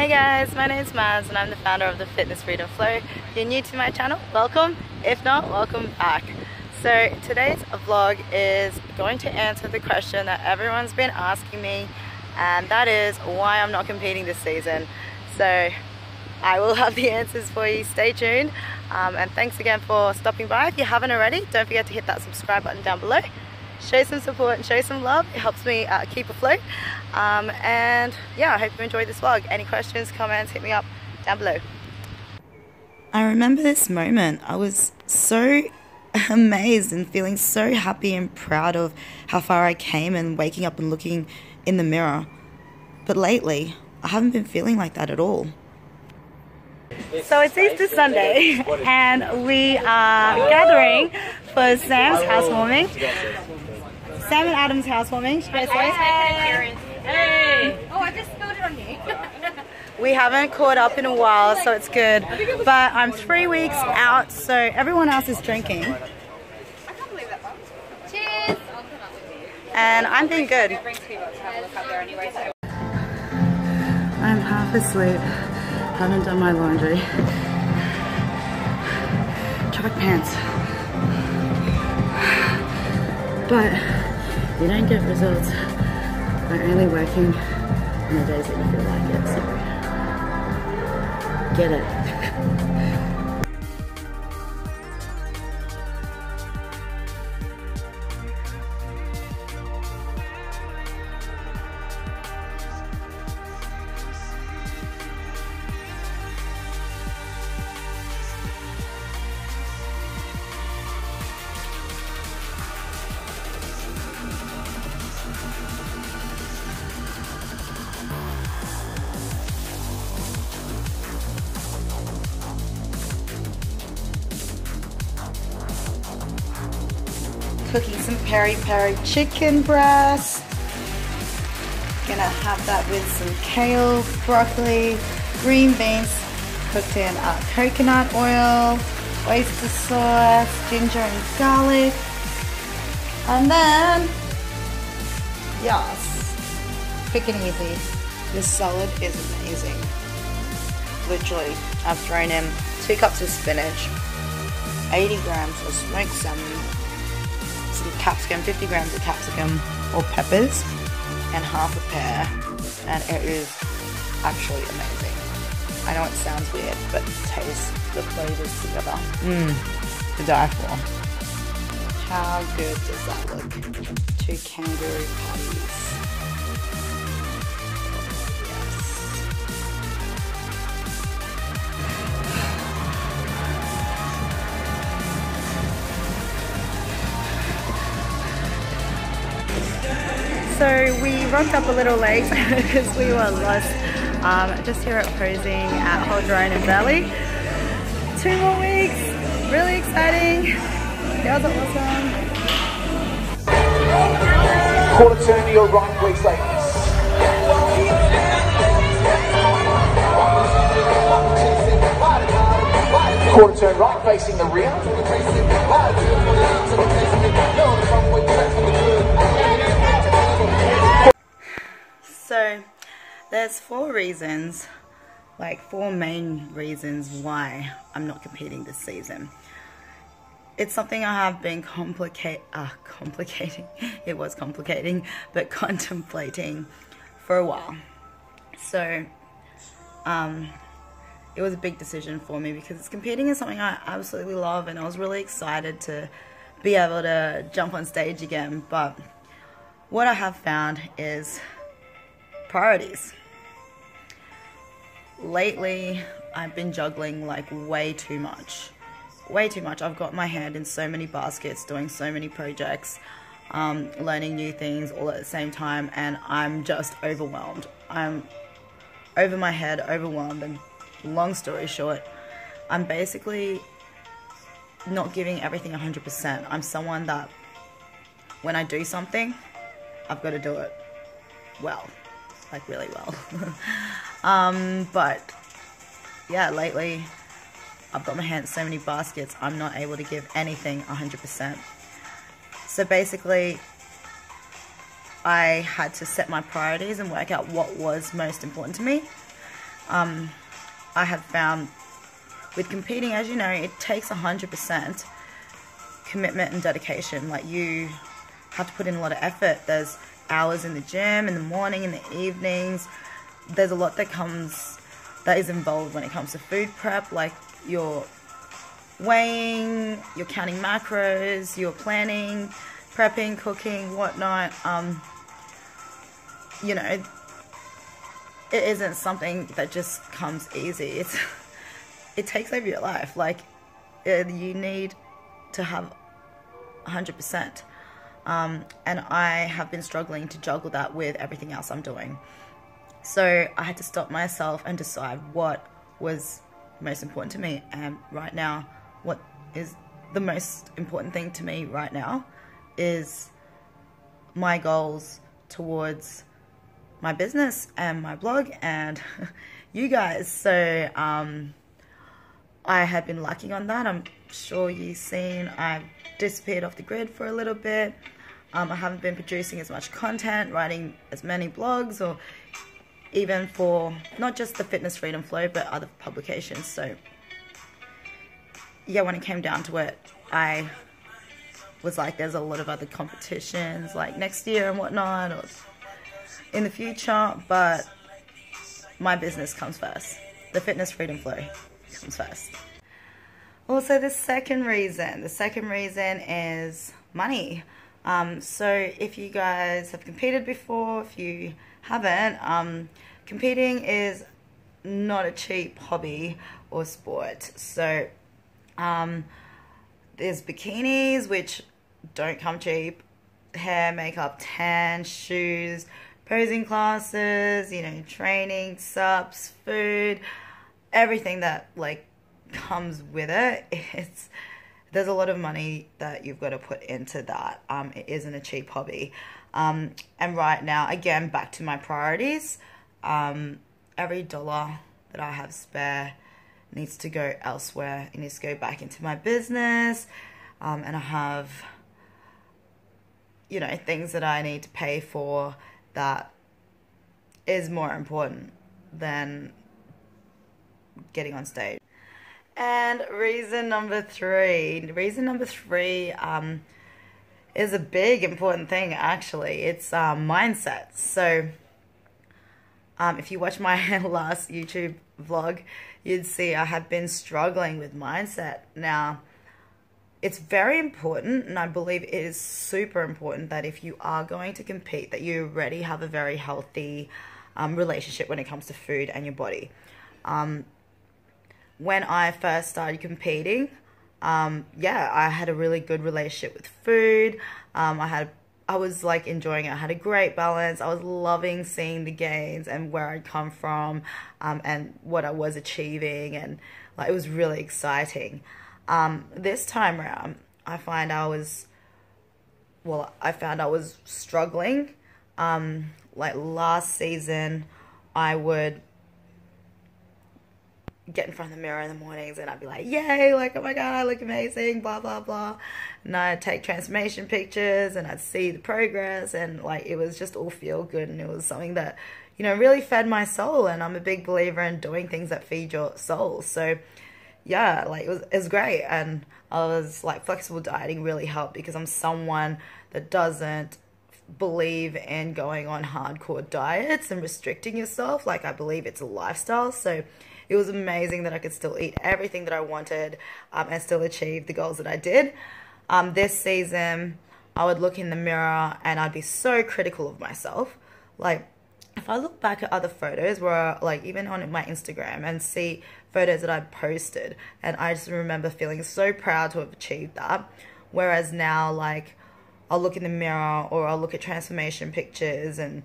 Hey guys, my name is Maz and I'm the founder of the Fitness Freedom Flow. If you're new to my channel, welcome. If not, welcome back. So today's vlog is going to answer the question that everyone's been asking me, and that is why I'm not competing this season. So I will have the answers for you. Stay tuned. And thanks again for stopping by. If you haven't already, don't forget to hit that subscribe button down below. Show some support and show some love. It helps me keep afloat. And yeah, I hope you enjoyed this vlog. Any questions, comments, hit me up down below. I remember this moment. I was so amazed and feeling so happy and proud of how far I came and waking up and looking in the mirror. But lately, I haven't been feeling like that at all. So it's Easter Sunday and we are gathering for Sam's housewarming. Sam and Adam's housewarming. Should I say? Hey! Oh, I just spilled it on you. We haven't caught up in a while, so it's good. But I'm 3 weeks out, so everyone else is drinking. I can't believe that. Cheers! And I'm being good. I'm half asleep. Haven't done my laundry. Track pants. But you don't get results by only working on the days that you feel like it, so get it. Cooking some peri-peri chicken breast. Gonna have that with some kale, broccoli, green beans, cooked in coconut oil, oyster sauce, ginger and garlic. And then, yes, quick and easy. This salad is amazing. Literally, I've thrown in 2 cups of spinach, 80 grams of smoked salmon, some capsicum, 50 grams of capsicum or peppers, and half a pear, and it is actually amazing. I know it sounds weird, but taste the flavors together. To die for. How good does that look? 2 kangaroo patties. So we rocked up a little late because we were lost. Just here at posing at Holdrone and Valley. 2 more weeks, really exciting. Girls are awesome. Quarter turn to your right, please, ladies. Quarter turn right, facing the rear. So there's 4 reasons, like 4 main reasons why I'm not competing this season. It's something I have been it was complicating, but contemplating for a while. So it was a big decision for me because competing is something I absolutely love, and I was really excited to be able to jump on stage again. But what I have found is priorities. Lately, I've been juggling like way too much. I've got my hand in so many baskets, doing so many projects, learning new things all at the same time, and I'm just overwhelmed. I'm over my head, overwhelmed, and long story short, I'm basically not giving everything 100%. I'm someone that when I do something, I've got to do it well. Like really well. But yeah, lately I've got my hands in so many baskets, I'm not able to give anything 100%. So basically I had to set my priorities and work out what was most important to me. I have found with competing, as you know, it takes 100% commitment and dedication. Like, you have to put in a lot of effort. There's hours in the gym, in the morning, in the evenings. There's a lot that is involved when it comes to food prep. Like, you're weighing, you're counting macros, you're planning, prepping, cooking, whatnot. You know, it isn't something that just comes easy. It takes over your life. Like, you need to have 100%. And I have been struggling to juggle that with everything else I'm doing. So I had to stop myself and decide what was most important to me. And right now, what is the most important thing to me right now is my goals towards my business and my blog and you guys. So I had been lacking on that. I'm sure you've seen I've disappeared off the grid for a little bit. I haven't been producing as much content, writing as many blogs, or even for not just the Fitness Freedom Flow, but other publications. So yeah, when it came down to it, I was like, there's a lot of other competitions like next year and whatnot, or in the future, but my business comes first. The Fitness Freedom Flow comes first. Also, the second reason is money. So if you guys have competed before, if you haven't, competing is not a cheap hobby or sport. So there's bikinis, which don't come cheap, hair, makeup, tan, shoes, posing classes, you know, training, subs, food, everything that like comes with it. There's a lot of money that you've got to put into that. It isn't a cheap hobby. And right now, again, back to my priorities, every dollar that I have spare needs to go elsewhere. It needs to go back into my business. And I have, you know, things that I need to pay for that is more important than getting on stage. And reason number three is a big important thing, actually. It's mindset. So if you watch my last YouTube vlog, you'd see I have been struggling with mindset. Now, it's very important, and I believe it is super important that if you are going to compete, that you already have a very healthy relationship when it comes to food and your body. When I first started competing, yeah, I had a really good relationship with food. I was like enjoying it. I had a great balance. I was loving seeing the gains and where I'd come from, and what I was achieving, and like it was really exciting. This time around, I found I was struggling. Like last season, I would get in front of the mirror in the mornings and I'd be like, yay, like, oh my god, I look amazing, blah blah blah, and I'd take transformation pictures and I'd see the progress, and like it was just all feel good, and it was something that, you know, really fed my soul. And I'm a big believer in doing things that feed your soul. So yeah, like it was great. And I was like, flexible dieting really helped, because I'm someone that doesn't believe in going on hardcore diets and restricting yourself. Like, I believe it's a lifestyle. So it was amazing that I could still eat everything that I wanted, and still achieve the goals that I did. This season, I would look in the mirror and I'd be so critical of myself. Like, if I look back at other photos, where like even on my Instagram, and see photos that I posted, and I just remember feeling so proud to have achieved that. Whereas now, like, I'll look in the mirror or I'll look at transformation pictures and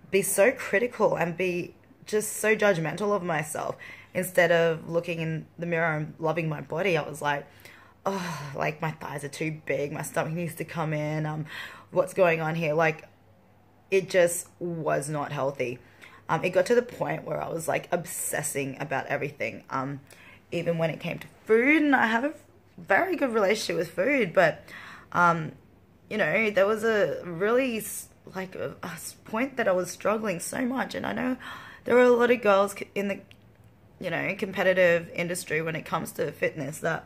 be so critical and be just so judgmental of myself. Instead of looking in the mirror and loving my body, I was like, oh, like my thighs are too big, my stomach needs to come in, what's going on here? Like, it just was not healthy. It got to the point where I was like obsessing about everything, even when it came to food. And I have a very good relationship with food, but you know, there was a really like a point that I was struggling so much. And I know there were a lot of girls in the you know, competitive industry when it comes to fitness that,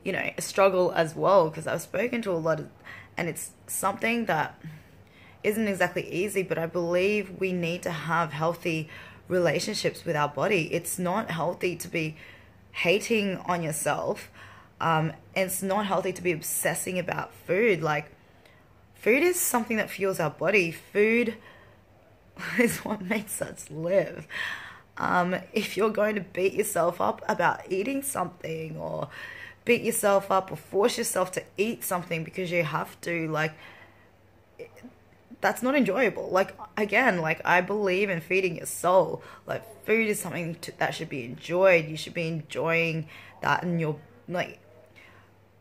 you know, struggle as well, because I've spoken to a lot of, and it's something that isn't exactly easy, but I believe we need to have healthy relationships with our body. It's not healthy to be hating on yourself. It's not healthy to be obsessing about food. Like, food is something that fuels our body. Food is what makes us live. If you're going to beat yourself up about eating something, or beat yourself up or force yourself to eat something because you have to, like, that's not enjoyable. Like, again, like, I believe in feeding your soul. Like, food is something that should be enjoyed. You should be enjoying that, and your, like,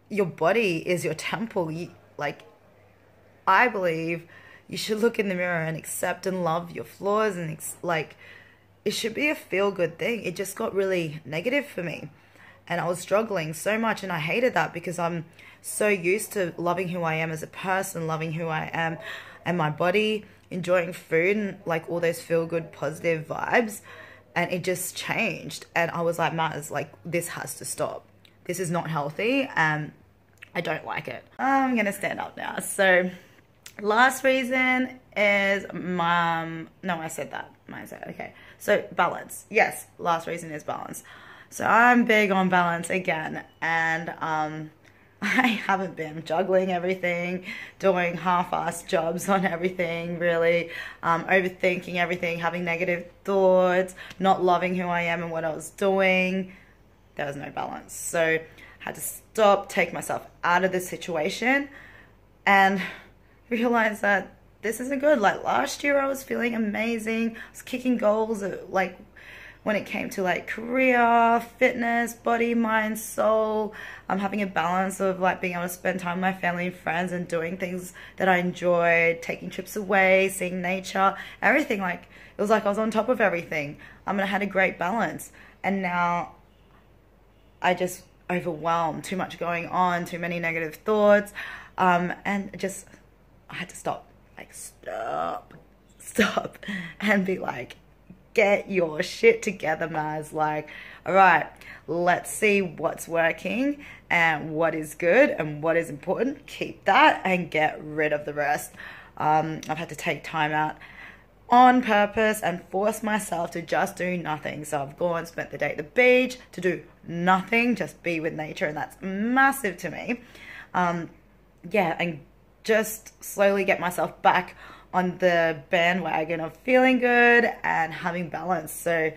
your body is your temple. I believe you should look in the mirror and accept and love your flaws, and like, it should be a feel-good thing. It just got really negative for me, and I was struggling so much, and I hated that because I'm so used to loving who I am as a person, loving who I am and my body, enjoying food, and like all those feel-good positive vibes, and it just changed. And I was like, Maz, like, this has to stop. This is not healthy, and I don't like it. I'm gonna stand up now. So last reason is no, I said that. Mindset. Okay. So balance. Yes, last reason is balance. So I'm big on balance again, and I haven't been juggling everything, doing half-assed jobs on everything, really, overthinking everything, having negative thoughts, not loving who I am and what I was doing. There was no balance. So I had to stop, take myself out of the situation, and realize that this isn't good. Like, last year I was feeling amazing. I was kicking goals, like, when it came to like career, fitness, body, mind, soul. I'm having a balance of like being able to spend time with my family and friends and doing things that I enjoyed, taking trips away, seeing nature, everything. Like, it was like I was on top of everything. I had a great balance, and now I just overwhelmed, too much going on, too many negative thoughts, and just, I had to stop, like, stop, and be like, get your shit together, Maz. Like, all right, let's see what's working and what is good and what is important. Keep that and get rid of the rest. I've had to take time out on purpose and force myself to just do nothing. So I've gone, spent the day at the beach to do nothing, just be with nature, and that's massive to me. Yeah, and just slowly get myself back on the bandwagon of feeling good and having balance. So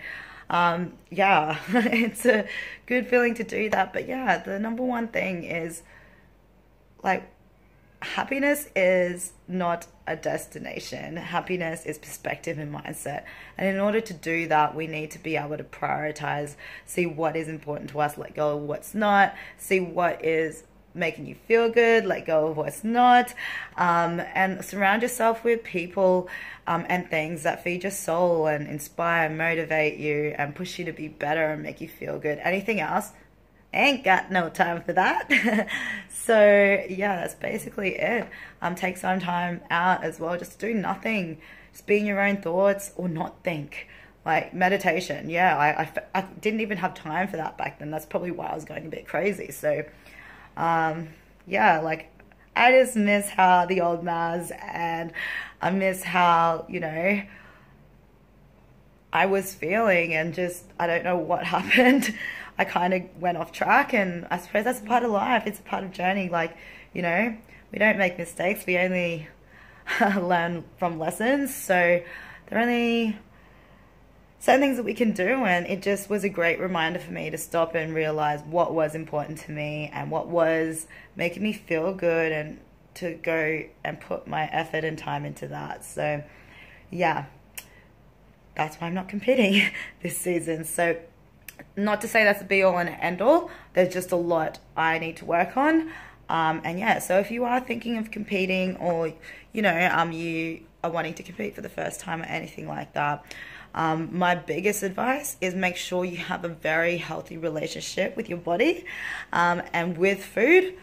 yeah, it's a good feeling to do that. But yeah, the number one thing is, like, happiness is not a destination. Happiness is perspective and mindset. And in order to do that, we need to be able to prioritize, see what is important to us, let go of what's not, see what is making you feel good, let go of what's not, and surround yourself with people and things that feed your soul and inspire, motivate you, and push you to be better and make you feel good. Anything else, ain't got no time for that. So yeah, that's basically it. Take some time out as well, just do nothing, just be in your own thoughts or not think. Like meditation, yeah, I didn't even have time for that back then. That's probably why I was going a bit crazy. So yeah, like, I just miss how the old Maz, and I miss how, you know, I was feeling, and just, I don't know what happened. I kind of went off track, and I suppose that's part of life. It's a part of journey. Like, you know, we don't make mistakes. We only learn from lessons. So there are only certain things that we can do, and it just was a great reminder for me to stop and realize what was important to me and what was making me feel good, and to go and put my effort and time into that. So yeah, that's why I'm not competing this season. So not to say that's the be all and end all, there's just a lot I need to work on. And yeah, so if you are thinking of competing, or you know, you are wanting to compete for the first time or anything like that, my biggest advice is make sure you have a very healthy relationship with your body, and with food.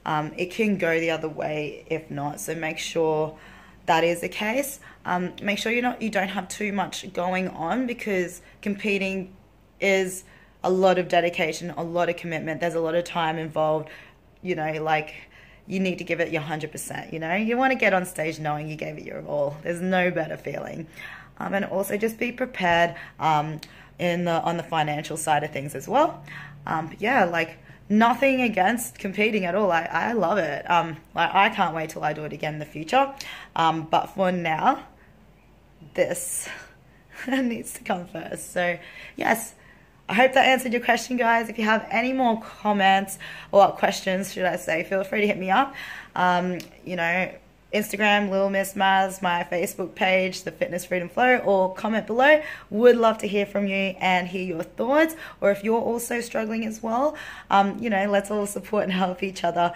It can go the other way if not, so make sure that is the case. Make sure you don't have too much going on, because competing is a lot of dedication, a lot of commitment. There's a lot of time involved, you know, like you need to give it your 100%, you know. You want to get on stage knowing you gave it your all. There's no better feeling. And also just be prepared on the financial side of things as well. But yeah, like nothing against competing at all. I love it. Like I can't wait till I do it again in the future. But for now, this needs to come first. So yes, I hope that answered your question, guys. If you have any more comments or questions, should I say, feel free to hit me up. You know, Instagram, Lil Miss Maz, my Facebook page, The Fitness Freedom Flow, or comment below. Would love to hear from you and hear your thoughts, or if you're also struggling as well. You know, let's all support and help each other.